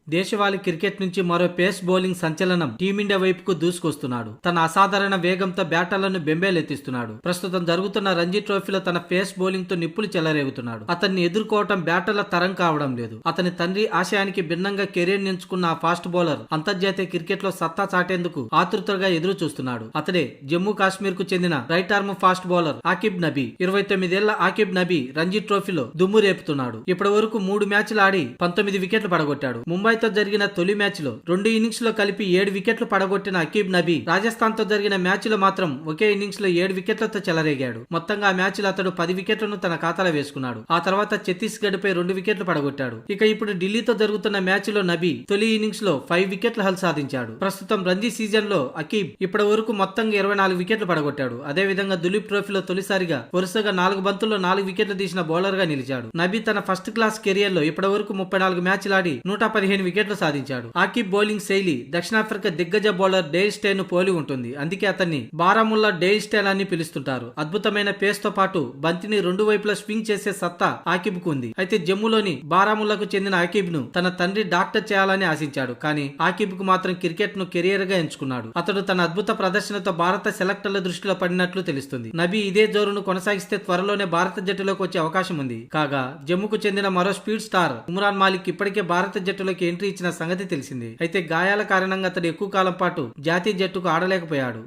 దేశవాళీ క్రికెట్ నుంచి మరో పేస్ బౌలింగ్ సంచలనం టీమిండియా వైపుకు దూసుకొస్తున్నాడు. తన అసాధారణ వేగంతో బ్యాటర్లను బెంబేలెత్తిస్తున్నాడు. ప్రస్తుతం జరుగుతున్న రంజీ ట్రోఫీలో తన పేస్ బౌలింగ్ తో నిప్పులు చెలరేగుతున్నాడు. అతన్ని ఎదుర్కోవటం బ్యాటర్ల తరం కావడం లేదు. అతని తండ్రి ఆశయానికి భిన్నంగా కెరీర్ ఎంచుకున్న ఆ ఫాస్ట్ బౌలర్ అంతర్జాతీయ క్రికెట్ లో సత్తా చాటేందుకు ఆతృతగా ఎదురు చూస్తున్నాడు. అతడే జమ్మూ కాశ్మీర్ కు చెందిన right arm fast bowler Aaqib Nabi. 29 ఏళ్ల ఆకిబ్ నబీ రంజీ ట్రోఫీలో దుమ్ము రేపుతున్నాడు. ఇప్పటి వరకు 3 మ్యాచ్లు ఆడి 19 వికెట్లు పడగొట్టాడు. ముంబైతో జరిగిన తొలి మ్యాచ్ లో 2 ఇన్నింగ్స్ లో కలిపి 7 వికెట్లు పడగొట్టిన అకీబ్ నబీ రాజస్థాన్ తో జరిగిన మ్యాచ్ లో మాత్రం ఒకే ఇన్నింగ్స్ లో 7 వికెట్లతో చెలరేగాడు. మొత్తంగా ఆ మ్యాచ్ లో అతడు 10 వికెట్లను తన ఖాతాలో వేసుకున్నాడు. ఆ తర్వాత ఛత్తీస్గఢ్ పై 2 వికెట్లు పడగొట్టాడు. ఇక ఇప్పుడు ఢిల్లీతో జరుగుతున్న మ్యాచ్ లో నబీ తొలి ఇన్నింగ్స్ లో 5 వికెట్ల హల్ సాధించాడు. ప్రస్తుతం రంజీ సీజన్ లో అకీబ్ ఇప్పటి వరకు మొత్తంగా 24 వికెట్లు పడగొట్టాడు. అదే విధంగా దులీప్ ట్రోఫీలో తొలిసారిగా వరుసగా 4 బంతుల్లో 4 వికెట్లు తీసిన బౌలర్ గా నిలిచాడు. నబీ తన ఫస్ట్ క్లాస్ కెరియర్ లో ఇప్పటి వరకు 34 మ్యాచ్లు ఆడి 115 వికెట్లు సాధించాడు. ఆకిబ్ బౌలింగ్ శైలి దక్షిణాఫ్రికా దిగ్గజ బౌలర్ డేల్ స్టైన్ ను పోలి ఉంటుంది. అందుకే అతన్ని బారాముల్లా డేల్ స్టైన్ అని పిలుస్తుంటారు. అద్భుతమైన పేస్ తో పాటు బంతిని 2 వైపులా స్వింగ్ చేసే సత్తా ఆకిబ్ కు ఉంది. అయితే జమ్మూలోని బారాముల్లాకు చెందిన ఆకిబ్ ను తన తండ్రి డాక్టర్ చేయాలని ఆశించాడు. కానీ ఆకిబ్ కు మాత్రం క్రికెట్ ను కెరియర్ గా ఎంచుకున్నాడు. అతడు తన అద్భుత ప్రదర్శనతో భారత సెలెక్టర్ల దృష్టిలో పడినట్లు తెలుస్తుంది. నబీ ఇదే జోరును కొనసాగిస్తే త్వరలోనే భారత జట్టులోకి వచ్చే అవకాశం ఉంది. కాగా జమ్మూకు చెందిన మరో స్పీడ్ స్టార్ ఉమ్రాన్ మాలిక్ ఇప్పటికే భారత జట్టులోకి ఎంట్రీ ఇచ్చిన సంగతి తెలిసింది. అయితే గాయాల కారణంగా అతడు ఎక్కువ కాలం పాటు జాతీయ జట్టుకు ఆడలేకపోయాడు.